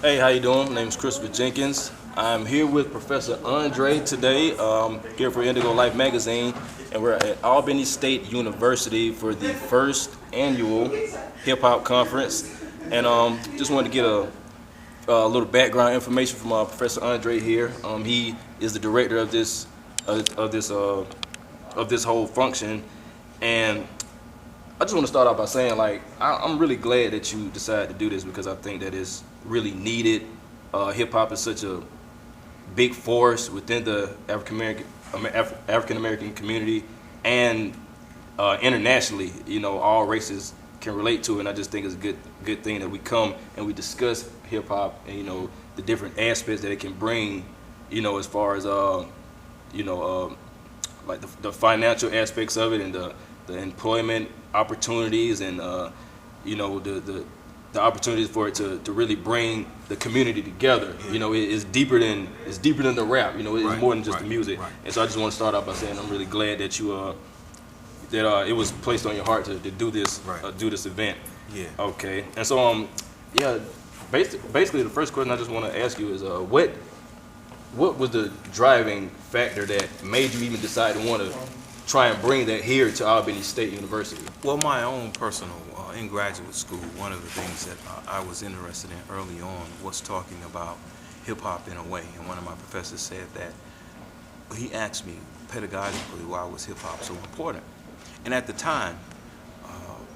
Hey, how you doing? My name is Christopher Jenkins. I'm here with Professor Andre today, here for indigoLife magazine, and we're at Albany State University for the first annual Hip Hop Conference. And just wanted to get a little background information from Professor Andre here. He is the director of this whole function, and I just want to start off by saying, like, I'm really glad that you decided to do this because I think that it's really needed. Hip hop is such a big force within the African American community and internationally. You know, all races can relate to it, and I just think it's a good thing that we come and we discuss hip hop and, you know, the different aspects that it can bring. You know, as far as like the financial aspects of it and the employment opportunities and you know, the opportunities for it to really bring the community together. You know, it's deeper than the rap. You know, it's more than just the music. And so I just want to start off by saying I'm really glad that you it was placed on your heart to do this event. Yeah. Okay. And so yeah, basically the first question I just want to ask you is what was the driving factor that made you even decide to want to try and bring that here to Albany State University? Well, my own personal, in graduate school, one of the things that I was interested in early on was talking about hip-hop in a way. And one of my professors said that, he asked me pedagogically why was hip-hop so important. And at the time,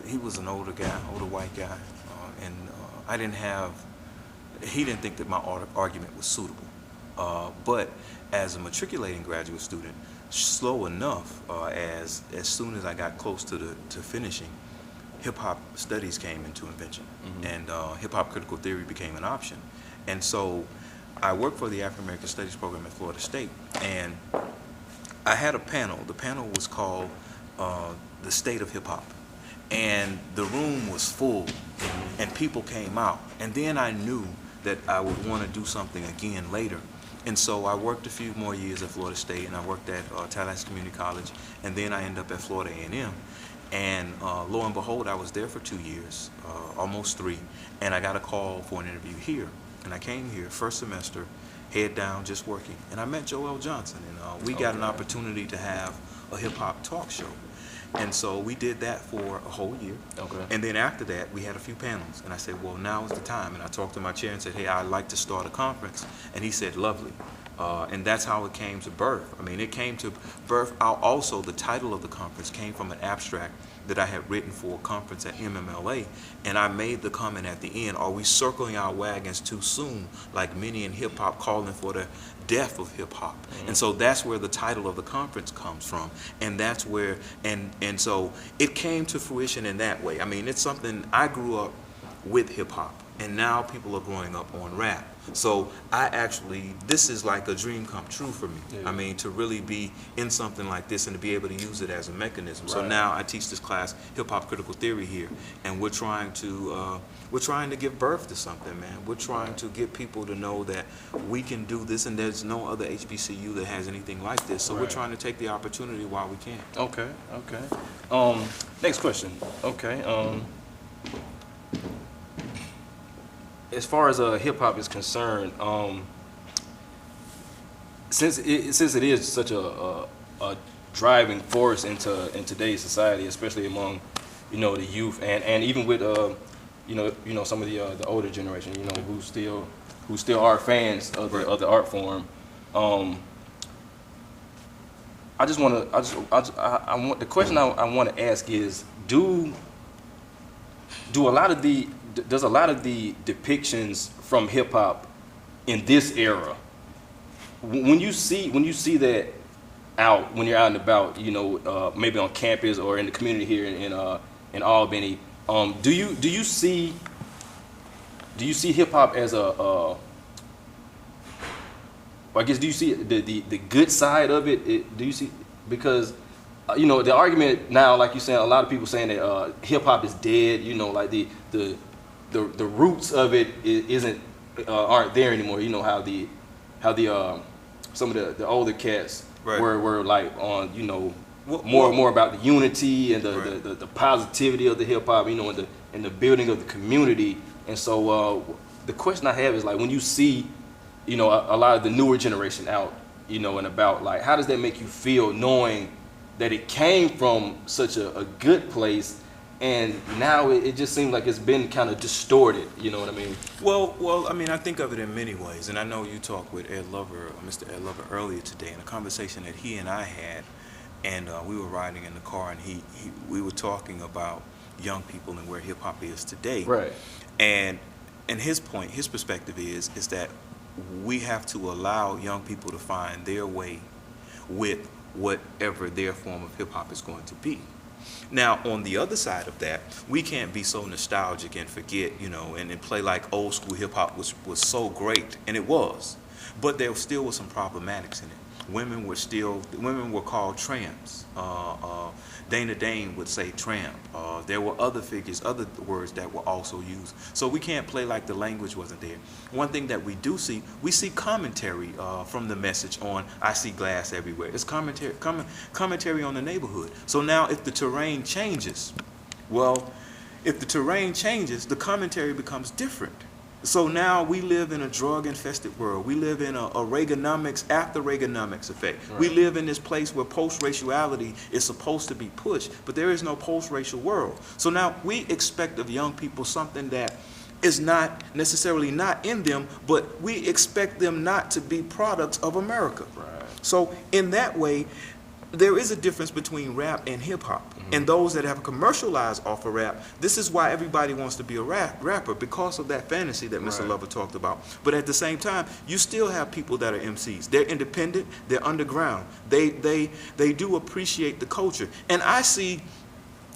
he was an older white guy, and he didn't think that my argument was suitable. But as a matriculating graduate student, slow enough, as soon as I got close to finishing, hip-hop studies came into invention, and hip-hop critical theory became an option. And so I worked for the African American Studies program at Florida State, and I had a panel. The panel was called The State of Hip-Hop, and the room was full, and people came out. And then I knew that I would want to do something again later. And so I worked a few more years at Florida State, and I worked at Tallahassee Community College, and then I ended up at Florida A&M. And lo and behold, I was there for 2 years, almost 3, and I got a call for an interview here. And I came here first semester, head down, just working. And I met Joel Johnson, and we got an opportunity to have a hip-hop talk show. And so we did that for a whole year. Okay. And then after that, we had a few panels. And I said, well, now is the time. And I talked to my chair and said, hey, I'd like to start a conference. And he said, lovely. And that's how it came to birth. I mean, it came to birth. Also, the title of the conference came from an abstract that I had written for a conference at MMLA. And I made the comment at the end, are we circling our wagons too soon, like many in hip-hop calling for the death of hip-hop? And so that's where the title of the conference comes from. And that's where, and so it came to fruition in that way. I mean, it's something, I grew up with hip-hop, and now people are growing up on rap. So this is like a dream come true for me. Yeah. I mean, to really be in something like this and to be able to use it as a mechanism. Right. So now I teach this class, Hip Hop Critical Theory, here, and we're trying to give birth to something, man. We're trying to get people to know that we can do this, and there's no other HBCU that has anything like this. So we're trying to take the opportunity while we can. Okay. Next question. Okay. As far as hip hop is concerned, since it is such a driving force in today's society, especially among, you know, the youth and even with you know some of the older generation, you know, who still are fans of the art form. The question I want to ask is, does a lot of the depictions from hip hop in this era, when you see that when you're out and about, you know, maybe on campus or in the community here in Albany, do you see hip hop as I guess, do you see the good side of it? Do you see, because you know, the argument now, like you're saying, a lot of people saying that hip hop is dead. You know, like the roots of it aren't there anymore. You know how some of the older cats were like on, you know, more about the unity and the positivity of the hip hop, you know, and the building of the community. And so the question I have is like when you see, you know, a lot of the newer generation out, you know, and about, like, how does that make you feel knowing that it came from such a good place, and now it just seems like it's been kind of distorted, you know what I mean? Well, I mean, I think of it in many ways, and I know you talked with Mr. Ed Lover earlier today in a conversation that he and I had, and we were riding in the car, and we were talking about young people and where hip hop is today. Right. And his point, his perspective is that we have to allow young people to find their way with whatever their form of hip hop is going to be. Now, on the other side of that, we can't be so nostalgic and forget, you know, and play like old school hip hop was so great, and it was, but there still was some problematics in it. Women were called tramps. Dana Dane would say tramp. There were other figures, other words that were also used. So we can't play like the language wasn't there. One thing that we do see, we see commentary from the message on I see glass everywhere. It's commentary on the neighborhood. So now if the terrain changes, the commentary becomes different. So now we live in a drug-infested world. We live in a Reaganomics, after Reaganomics effect. Right. We live in this place where post-raciality is supposed to be pushed, but there is no post-racial world. So now we expect of young people something that is not necessarily not in them, but we expect them not to be products of America. Right. So in that way, there is a difference between rap and hip-hop. And those that have commercialized off of rap, this is why everybody wants to be a rapper, because of that fantasy that Mr. Lover talked about. But at the same time, you still have people that are MCs. They're independent, they're underground. They do appreciate the culture. And I see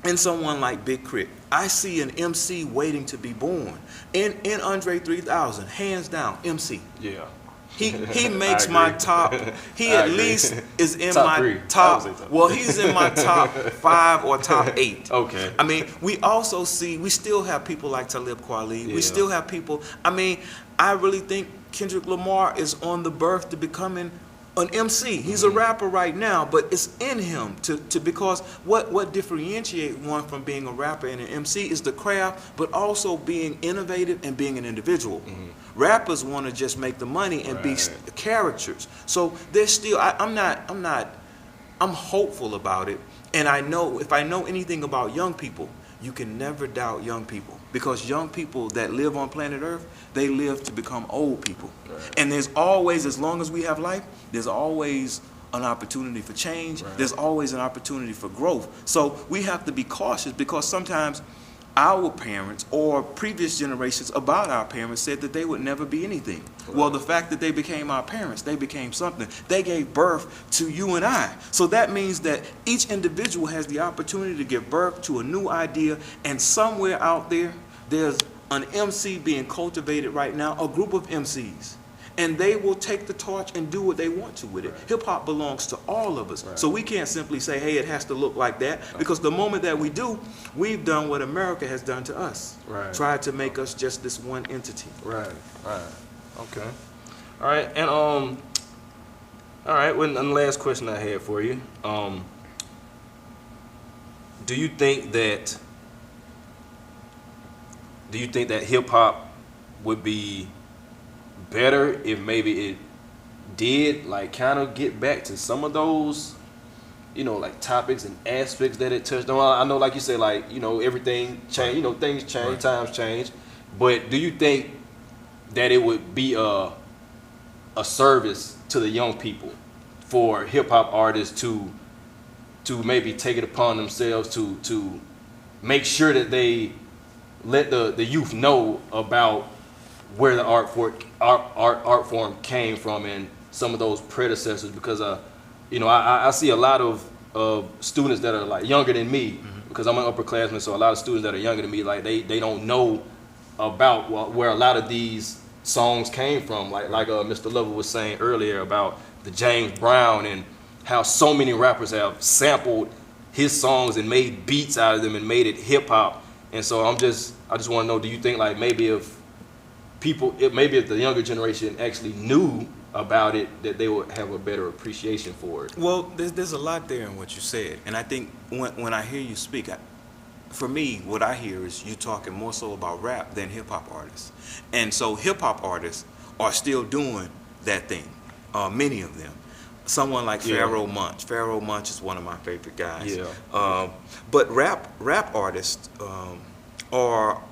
in someone like Big Crit, I see an MC waiting to be born. In Andre 3000, hands down, MC. Yeah. He makes my top. He at least is in top my three. top. Well, he's in my top 5 or top 8. Okay. I mean, we still have people like Talib Kweli. Yeah. We still have people. I mean, I really think Kendrick Lamar is on the birth to becoming an MC. He's a rapper right now, but it's in him to because what differentiates one from being a rapper and an MC is the craft, but also being innovative and being an individual. Rappers want to just make the money and be characters. So there's still I'm hopeful about it, and I know if I know anything about young people, you can never doubt young people, because young people that live on planet Earth, they live to become old people. Right. And there's always, as long as we have life, there's always an opportunity for change. Right. There's always an opportunity for growth. So we have to be cautious, because sometimes our parents or previous generations about our parents said that they would never be anything. Right. Well, the fact that they became our parents, they became something. They gave birth to you and I. So that means that each individual has the opportunity to give birth to a new idea, and somewhere out there, there's an MC being cultivated right now, a group of MCs. And they will take the torch and do what they want to with it. Right. Hip-hop belongs to all of us. Right. So we can't simply say, hey, it has to look like that. Because the moment that we do, we've done what America has done to us. Right. Tried to make us just this one entity. Right. Okay. All right. And all right, well, the last question I had for you. Do you think that hip-hop would be better if maybe it did like kind of get back to some of those, you know, like topics and aspects that it touched on? I know, like you said, like, you know, everything changed, you know, things change, times change. But do you think that it would be a service to the young people for hip hop artists to maybe take it upon themselves to make sure that they let the youth know about where the art form came from and some of those predecessors? Because you know, I see a lot of students that are like younger than me, because I'm an upperclassman, so a lot of students that are younger than me, like they don't know about where a lot of these songs came from, like Mr. Lover was saying earlier about the James Brown and how so many rappers have sampled his songs and made beats out of them and made it hip hop. And so I just want to know, do you think like maybe if the younger generation actually knew about it, that they would have a better appreciation for it? Well, there's a lot there in what you said, and I think when I hear you speak, for me, what I hear is you talking more so about rap than hip hop artists, and so hip hop artists are still doing that thing. Many of them. Someone like Pharaoh Monch. Pharaoh Monch is one of my favorite guys. But rap artists are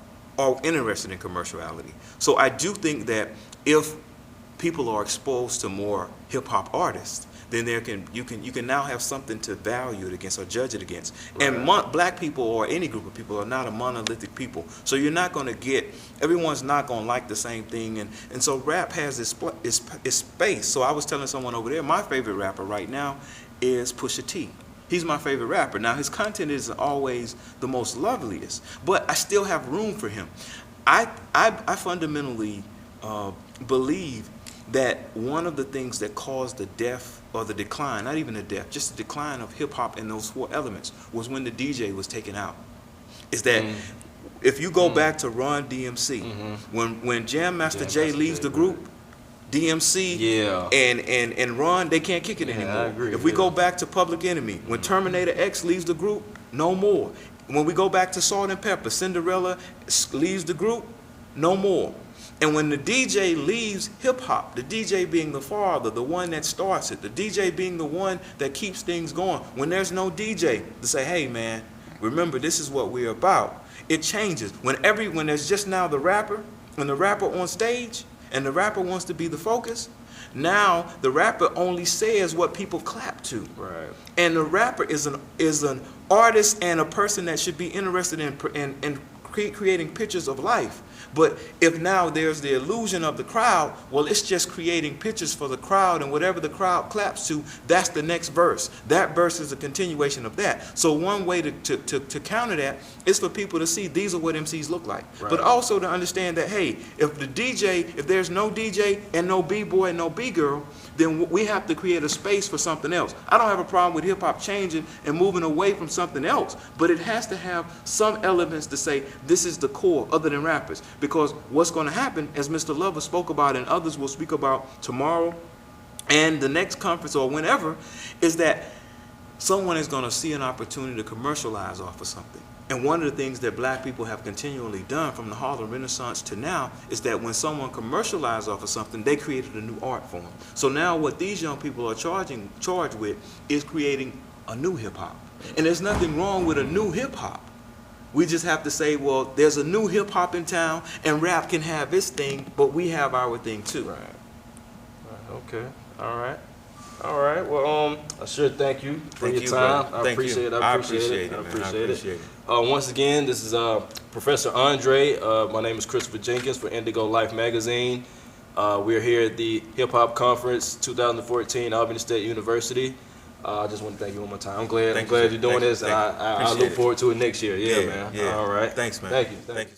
interested in commerciality. So I do think that if people are exposed to more hip hop artists, then you can now have something to value it against or judge it against. Right. And black people or any group of people are not a monolithic people. So you're not going to get, everyone's not going to like the same thing. And so rap has its space. So I was telling someone over there, my favorite rapper right now is Pusha T. He's my favorite rapper. Now, his content isn't always the most loveliest, but I still have room for him. I fundamentally believe that one of the things that caused the death or the decline, not even the death, just the decline of hip-hop in those four elements was when the DJ was taken out. Is that if you go back to Run DMC, when Jam Master Jay leaves the group, DMC and Run, they can't kick it anymore. I agree, if we go back to Public Enemy, when Terminator X leaves the group, no more. When we go back to Salt and Pepper, Cinderella leaves the group, no more. And when the DJ leaves hip-hop, the DJ being the father, the one that starts it, the DJ being the one that keeps things going, when there's no DJ to say, hey man, remember this is what we're about, it changes. When there's just now the rapper, when the rapper on stage, and the rapper wants to be the focus, now the rapper only says what people clap to. Right. And the rapper is an artist and a person that should be interested in creating pictures of life. But if now there's the illusion of the crowd, well, it's just creating pictures for the crowd, and whatever the crowd claps to, that's the next verse. That verse is a continuation of that. So one way to counter that is for people to see these are what MCs look like. Right. But also to understand that, hey, if there's no DJ and no B-boy and no B-girl, then we have to create a space for something else. I don't have a problem with hip-hop changing and moving away from something else, but it has to have some elements to say this is the core other than rappers. Because what's going to happen, as Mr. Lover spoke about and others will speak about tomorrow and the next conference or whenever, is that someone is going to see an opportunity to commercialize off of something. And one of the things that black people have continually done from the Harlem Renaissance to now is that when someone commercialized off of something, they created a new art form. So now what these young people are charged with is creating a new hip-hop. And there's nothing wrong with a new hip-hop. We just have to say, well, there's a new hip-hop in town, and rap can have its thing, but we have our thing too. Right. Okay. All right. Well, I sure thank you for your time. I appreciate it. Once again, this is Professor Andre. My name is Christopher Jenkins for indigoLife magazine. We're here at the Hip Hop Conference 2014, Albany State University. I just want to thank you one more time. I'm glad you're doing this, and I look forward to it next year. Yeah, man. Yeah. All right. Thanks, man. Thank you.